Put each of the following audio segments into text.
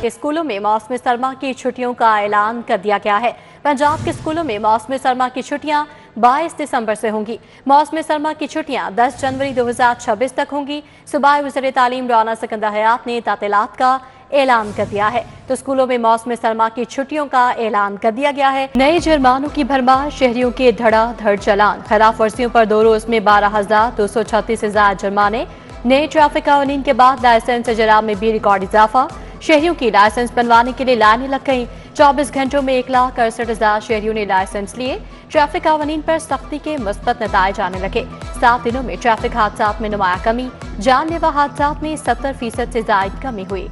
स्कूलों में मौसम सरमा की छुट्टियों का ऐलान कर दिया गया है। पंजाब के स्कूलों में मौसम सरमा की छुट्टियां 22 दिसंबर से होंगी। मौसम सरमा की छुट्टियां 10 जनवरी 2026 तक होंगी। सूबाई वज़ीर तालीम राना सिकंदर हयात ने तातीलात का ऐलान कर दिया है, तो स्कूलों में मौसम सरमा की छुट्टियों का ऐलान कर दिया गया है। नए जुर्मानों की भरमार, शहरियों के धड़ाधड़ चालान, खिलाफ वर्जियों पर 2 रोज में 12,236 जुर्माने। नए ट्रैफिक कानून के बाद लाइसेंस इजरा में भी रिकॉर्ड इजाफा। शहरियों की लाइसेंस बनवाने के लिए लाइनें लग गईं। 24 घंटों में 1,68,000 शहरियों ने लाइसेंस लिए। ट्रैफिक कानून पर सख्ती के मुस्बत नताइज आने लगे। 7 दिनों में ट्रैफिक हादसात में नुमाया कमी, जानलेवा हादसात में 70% से ज्यादा कमी हुई।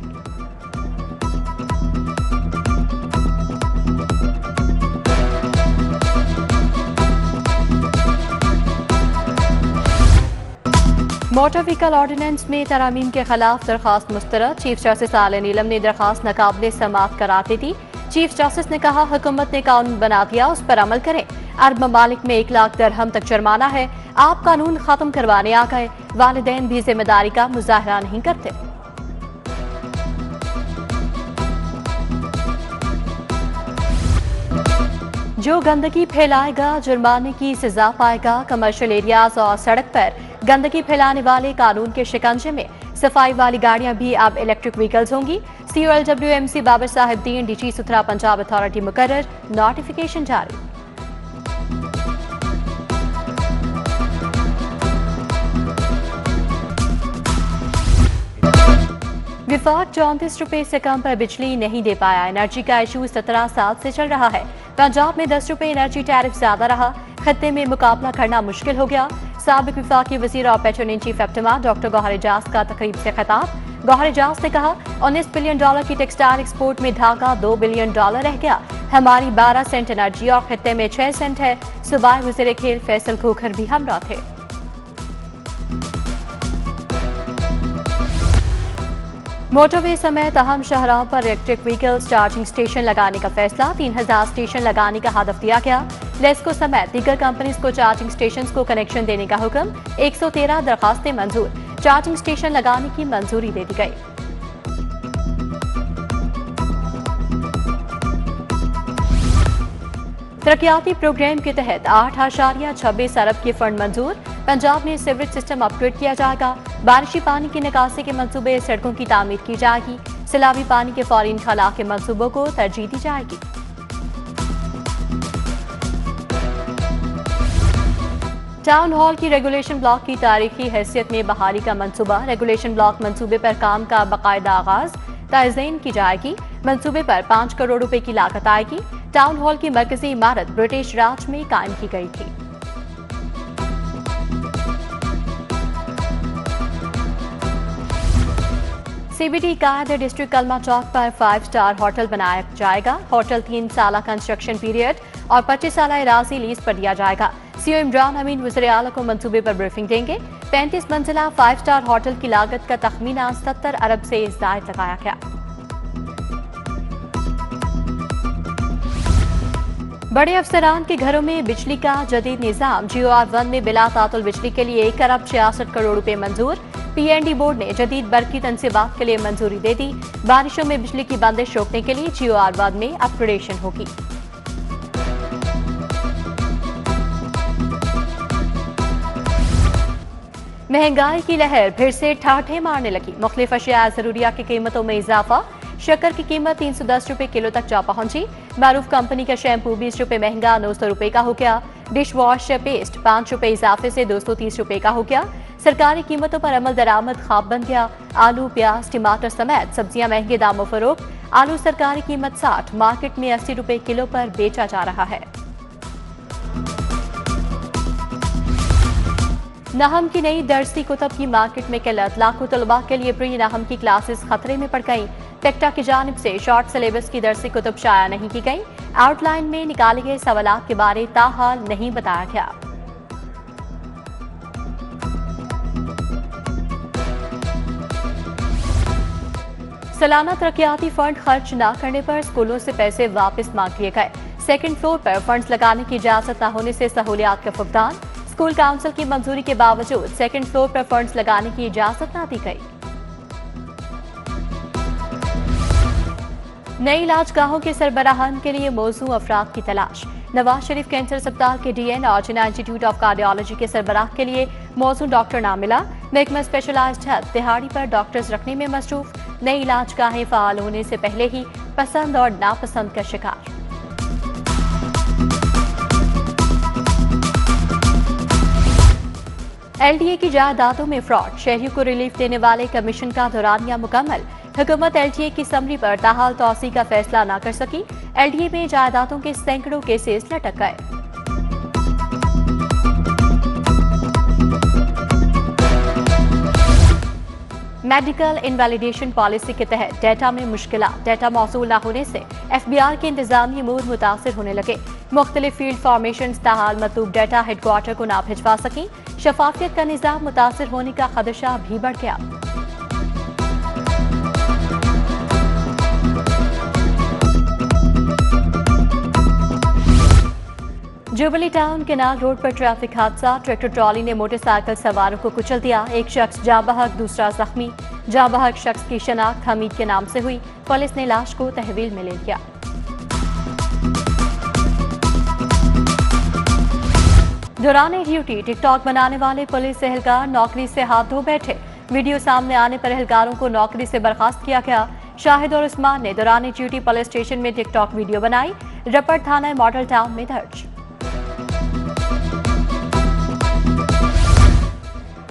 मोटर व्हीकल ऑर्डिनेंस में तरमीम के खिलाफ दरखास्त मुस्तरद। चीफ जस्टिस आले नीलम ने दरखास्त नाकाबिले समाअत करार दी थी। चीफ जस्टिस ने कहा, हुकूमत ने कानून बना दिया, उस पर अमल करें। अरब ममालिक में 1 लाख दिरहम तक जुर्माना है। आप कानून खत्म करवाने आ गए। वालिदैन भी जिम्मेदारी का मुजाहरा नहीं करते। जो गंदगी फैलाएगा जुर्माने की सजा पाएगा। कमर्शियल एरियाज और सड़क पर गंदगी फैलाने वाले कानून के शिकंजे में। सफाई वाली गाड़ियां भी अब इलेक्ट्रिक व्हीकल्स होंगी। COLWMC बाबर साहिबदीन डीजी सुथरा पंजाब अथॉरिटी मुकर्रर, नोटिफिकेशन जारी। विफाक 34 रुपए से कम पर बिजली नहीं दे पाया। एनर्जी का इशू 17 साल से चल रहा है। पंजाब में 10 रुपए एनर्जी टैरिफ ज्यादा रहा। खत्ते में मुकाबला करना मुश्किल हो गया। साबिक विफाकी वजीर और patron in chief APTMA doctor Gohar Ejaz का तकरीब से खिताब। गौहर एजाज ने कहा, $19 बिलियन की टेक्सटाइल एक्सपोर्ट में ढाका $2 बिलियन रह गया। हमारी 12 सेंट एनर्जी और खत्ते में 6 सेंट है। सूबाई वजीर खेल फैसल खोखर भी हमरा थे। मोटरवे समेत अहम शहरों पर इलेक्ट्रिक व्हीकल्स चार्जिंग स्टेशन लगाने का फैसला। 3000 स्टेशन लगाने का हदफ दिया गया। लेस्को समेत दीगर कंपनीज को चार्जिंग स्टेशन को कनेक्शन देने का हुक्म। 113 दरखास्तें मंजूर। चार्जिंग स्टेशन लगाने की मंजूरी दे दी गई। तरक्याती प्रोग्राम के तहत 8.26 अरब के फंड मंजूर। पंजाब में सीवरेज सिस्टम अपग्रेड किया जाएगा। बारिशी पानी की निकासी के मंसूबे, सड़कों की तामीर की जाएगी। सैलाबी पानी के फौरी इंखला के मंसूबों को तरजीह दी जाएगी। टाउन हॉल की रेगुलेशन ब्लॉक की तारीखी हैसियत में बहाली का मंसूबा। रेगुलेशन ब्लॉक मंसूबे पर काम का बाकायदा आगाज ताज़ीन की जाएगी। मंसूबे पर 5 करोड़ रुपए की लागत आएगी। टाउन हॉल की मरकजी इमारत ब्रिटिश राज में कायम की गई थी। CBD कायद डिस्ट्रिक्ट कलमा चौक पर 5 स्टार होटल बनाया जाएगा। होटल 3 साल कंस्ट्रक्शन पीरियड और 25 साल इराजी लीज पर दिया जाएगा। CEO इमरान अमीन वज़ीर आला को मंसूबे पर ब्रीफिंग देंगे। 35 मंजिला 5 स्टार होटल की लागत का तखमीना 70 अरब से ज़ायद लगाया गया। बड़े अफसरान के घरों में बिजली का जदीद निज़ाम। GOR1 में बिला तातुल बिजली के लिए 1 अरब 66 करोड़ रुपए मंजूर। PND बोर्ड ने जदीद बरकी तनसीबात के लिए मंजूरी दे दी। बारिशों में बिजली की बंदिश रोकने के लिए GOR1 में अपग्रेडेशन होगी। महंगाई की लहर फिर से ठाठे मारने लगी। मुख्तलिफ अशिया जरूरिया की कीमतों में इजाफा। शक्कर की कीमत 310 रुपए किलो तक जा पहुंची। मारूफ कंपनी का शैम्पू 20 रुपए महंगा 900 रुपए का हो गया। डिश वॉश पेस्ट 5 रुपए इजाफे से 230 रुपए का हो गया। सरकारी कीमतों पर अमल दरामद खाब बन गया। आलू, प्याज, टमाटर समेत सब्जियां महंगे दामों फरोख्त। आलू सरकारी कीमत 60, मार्केट में 80 रुपए किलो पर बेचा जा रहा है। नहम की नई दरसी कुतब की मार्केट में किल्लत। लाखों तलबा के लिए प्री नहम की क्लासेस खतरे में पड़ गईं। टेक्टा की जानिब से शॉर्ट सिलेबस की दरसी कुतब शाया नहीं की गई। आउटलाइन में निकाले गए सवालात के बारे ताहाल नहीं बताया गया। सालाना तरक्याती फंड खर्च न करने पर स्कूलों से पैसे वापस मांग लिए गए। सेकंड फ्लोर पर फंड्स लगाने की इजाजत न होने से सहूलियात का फुकदान। स्कूल काउंसिल की मंजूरी के बावजूद सेकंड फ्लोर पर फंड्स लगाने की इजाजत न दी गई। नई इलाजगाहों के सरबराहान के लिए मौजू अफराद की तलाश। नवाज शरीफ कैंसर अस्पताल के डीएन और जिना इंस्टीट्यूट ऑफ कार्डियोलॉजी के सरबराह के लिए मौजू डॉक्टर ना मिला। महकमा स्पेशलाइज्ड हेल्थ दिहाड़ी पर डॉक्टर्स रखने में मसरूफ। नई इलाजगाहें फाल होने से पहले ही पसंद और नापसंद का शिकार। एलडीए की जायदादों में फ्रॉड, शहरियों को रिलीफ देने वाले कमीशन का दौरानिया मुकम्मल। हुकूमत एलडीए की समरी पर ताहाल तौसी का फैसला न कर सकी। एलडीए में जायदादों के सैकड़ों केसेस लटक गए। मेडिकल इनवैलिडेशन पॉलिसी के तहत डेटा में मुश्किलात, डेटा मौसूल न होने से एफबीआर के इंतजामी अमूर मुतासिर होने लगे। मुख्तलिफ फील्ड फॉर्मेशन ताहाल मतलूब डेटा हेडक्वार्टर को ना भिजवा सकी। शफाफियत का निजाम मुतासिर होने का खदशा भी बढ़ गया। जुबली टाउन केनाल रोड पर ट्रैफिक हादसा, ट्रैक्टर ट्रॉली ने मोटरसाइकिल सवारों को कुचल दिया। एक शख्स जाँ बहक, दूसरा जख्मी। जाँ बहक शख्स की शनाख्त हमीद के नाम से हुई। पुलिस ने लाश को तहवील में ले लिया। दौरान ड्यूटी टिकटॉक बनाने वाले पुलिस एहलकार नौकरी से हाथ धो बैठे। वीडियो सामने आने पर एहलकारों को नौकरी से बर्खास्त किया गया। शाहिद और उस्मान ने दौरान ड्यूटी पुलिस स्टेशन में टिकटॉक वीडियो बनाई। रपट थाना मॉडल टाउन में दर्ज।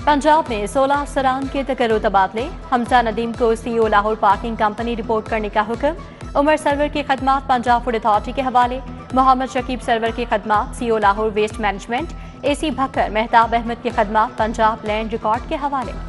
पंजाब में 16 अफसरान के तकर्रुर तबादले। हमजा नदीम को CEO Lahore parking company report करने का हुक्म। उमर सरवर की खदमात पंजाब फूड अथॉरिटी के हवाले। मोहम्मद शकीब सरवर की खदमात CEO Lahore waste management. AC Bhakkar Mehtab Ahmed की खदमात पंजाब लैंड रिकॉर्ड के हवाले।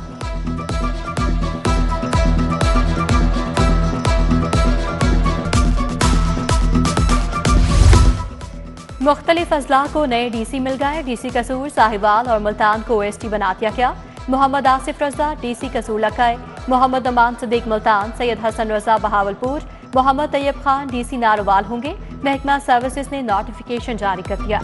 मुख्तलिफ अजला को नए डीसी मिल गए। डीसी कसूर, साहिवाल और मुल्तान को ओएसडी बना दिया गया। मोहम्मद आसिफ रजा डीसी कसूर लगाए। मोहम्मद अमान सदीक मुल्तान, सैयद हसन रजा बहावलपुर, मोहम्मद तैयब खान डीसी नारोवाल होंगे। महकमा सर्विसेज ने नोटिफिकेशन जारी कर दिया।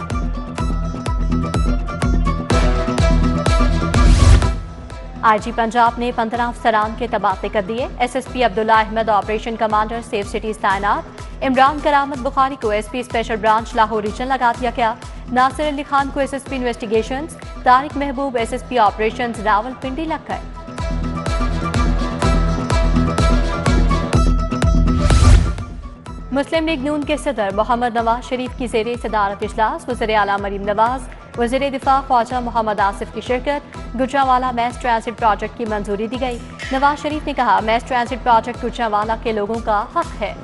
आईजी पंजाब ने 15 अफसरान के तबादले कर दिए। SSP Abdullah Ahmad operation commander safe cities तैनात। इमरान करामत बुखारी को SP special branch Lahore region लगा दिया गया। नासिर अली खान को एसएसपी इन्वेस्टिगेशंस। तारिक महबूब एसएसपी ऑपरेशंस रावलपिंडी लग गए। मुस्लिम लीग नून के सदर मोहम्मद नवाज शरीफ की ज़ेरे सदारत इजलास। वज़ीर आला मरीम नवाज, वज़ीर दिफा ख्वाजा मोहम्मद आसिफ की शिरकत। गुजरांवाला मैस ट्रांजिट प्रोजेक्ट की मंजूरी दी गई। नवाज शरीफ ने कहा, मैस ट्रांजिट प्रोजेक्ट गुजरांवाला के लोगों का हक है।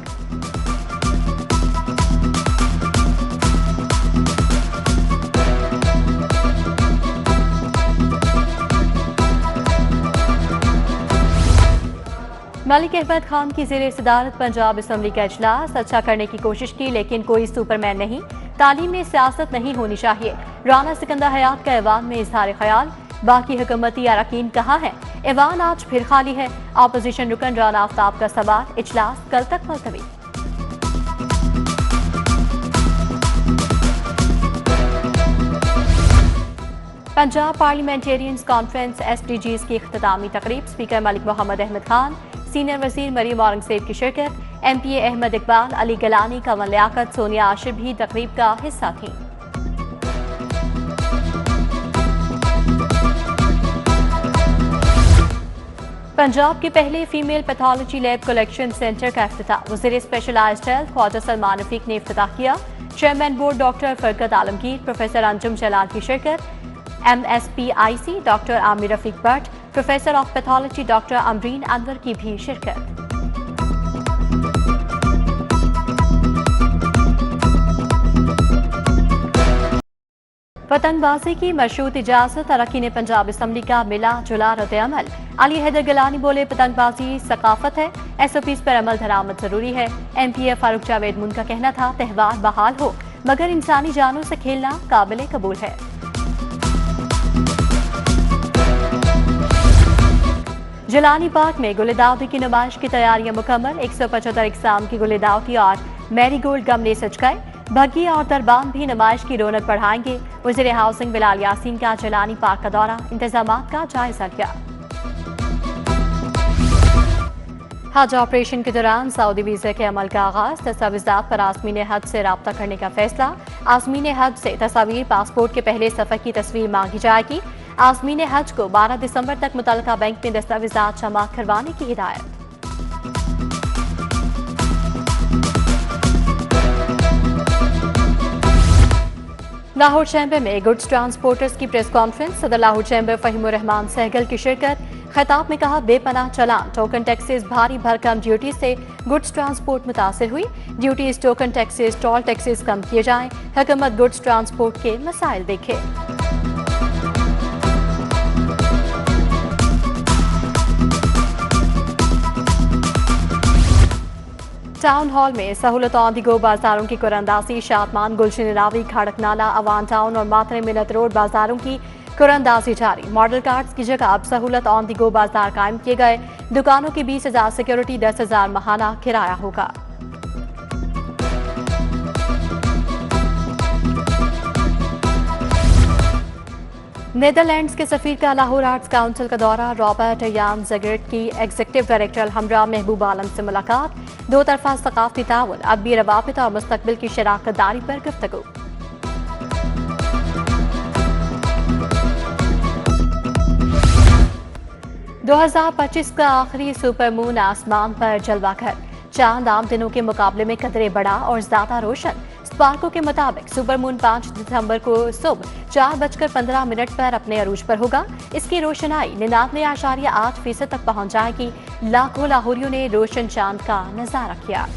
मलिक अहमद खान की ज़ेरे सदारत पंजाब असम्बली का इजलास। अच्छा करने की कोशिश की लेकिन कोई सुपरमैन नहीं। तालीम में सियासत नहीं होनी चाहिए। राना सिकंदर हयात का ऐवान में इजहार ख्याल। बाकी हुकूमती अरकान कहाँ हैं? ऐवान आज फिर खाली है। अपोजिशन रुकन राना आफ्ताब का सवाल। इजलास कल तक मुलतवी। पंजाब पार्लियामेंटेरियंस कॉन्फ्रेंस एसडीजीज की इख्तितामी तकरीब। स्पीकर मलिक मोहम्मद अहमद खान, सीनियर वजीर मरीम औरंगजेब की शिरकत। एमपीए अहमद इकबाल, अली गलानी, कमल लियाकत, सोनिया आशिफ भी तकरीब का हिस्सा थीं। पंजाब के पहले female pathology lab collection centre का इफ्तिताह। वज़ीर स्पेशलाइज्ड हेल्थ ख्वाजा सलमान रफीक ने इफ्तिताह किया। Chairman board doctor Furqat Alamgir, professor Anjum Jalal की शिरकत। MSPIC doctor Aamir Rafiq Bhatt, professor of pathology doctor Amreen Anwar की भी शिरकत। पतंगबाजी की मशरूत इजाजत। अरकान पंजाब असम्बली का मिला जुला रद्द-ए-अमल। अली हैदर गिलानी बोले, पतंगबाजी सकाफत है, SOPs पर अमल दरामद जरूरी है। MPA फारूक जावेद मुन का कहना था, त्यौहार बहाल हो मगर इंसानी जानों से खेलना काबिल कबूल है। जिलानी पार्क में गुलेदावती की नुमाइश की तैयारियां मुकम्मल। 175 इकसाम की गुलेदावती और मैरीगोल्ड गमले सज गए। भग्गी और दरबान भी नुमाइश की रौनक बढ़ाएंगे। वज़ीर हाउसिंग बिलाल यासीन का जिलानी पार्क का दौरा, इंतजामात का जायजा लिया। हज ऑपरेशन के दौरान सऊदी वीजा के अमल का आगाज, दस्तावेजात पर आज़मीन हज से रब्ता करने का फैसला। आज़मीन हज से तस्वीर पासपोर्ट के पहले सफ़र की तस्वीर मांगी जाएगी। आज़मीन हज को 12 दिसंबर तक मुतल्लिका बैंक में दस्तावेजात जमा करवाने की हिदायत। लाहौर चैम्बर में गुड्स ट्रांसपोर्टर्स की प्रेस कॉन्फ्रेंस, सदर लाहौर चैम्बर फहीमुर रहमान सहगल की शिरकत। खिताब में कहा, बेपनाह चलान, टोकन टैक्सेस, भारी भरकम ड्यूटी से गुड्स ट्रांसपोर्ट मुतासिर हुई। Duties, token taxes, toll taxes कम किए जाएं। हुकूमत गुड्स ट्रांसपोर्ट के मसाइल देखे। टाउन हॉल में सहूलत आंदिगो बाजारों की कुरंदाजी, शादमान, गुलशन रावी, खड़कनाला, अवान टाउन और मातरे मिलत रोड बाजारों की कुरंदाजी जारी। मॉडल कार्ड्स की जगह अब सहूलत आंदिगो बाजार कायम किए गए। दुकानों की 20,000 सिक्योरिटी, 10,000 माहाना किराया होगा। नीदरलैंड्स के सफीर का लाहौर आर्ट्स काउंसिल का दौरा। रॉबर्ट यान ज़गरेट की एग्जीक्यूटिव डायरेक्टर हमरा महबूब आलम से मुलाकात। दो तरफा सकाफती ताउन, अदबी रवाबित और मुस्तकबिल की शराकत दारी पर गुफ्तगू। दो 2025 का आखिरी सुपरमून आसमान पर जलवागर। चांद आम दिनों के मुकाबले में कदरे बड़ा और ज्यादा रोशन। स्पार्को के मुताबिक सुपरमून 5 दिसंबर को सुबह 4:15 पर अपने अरूज पर होगा। इसकी रोशनाई 99.8% तक पहुंच जाएगी। लाखों लाहौरियों ने रोशन चांद का नजारा किया।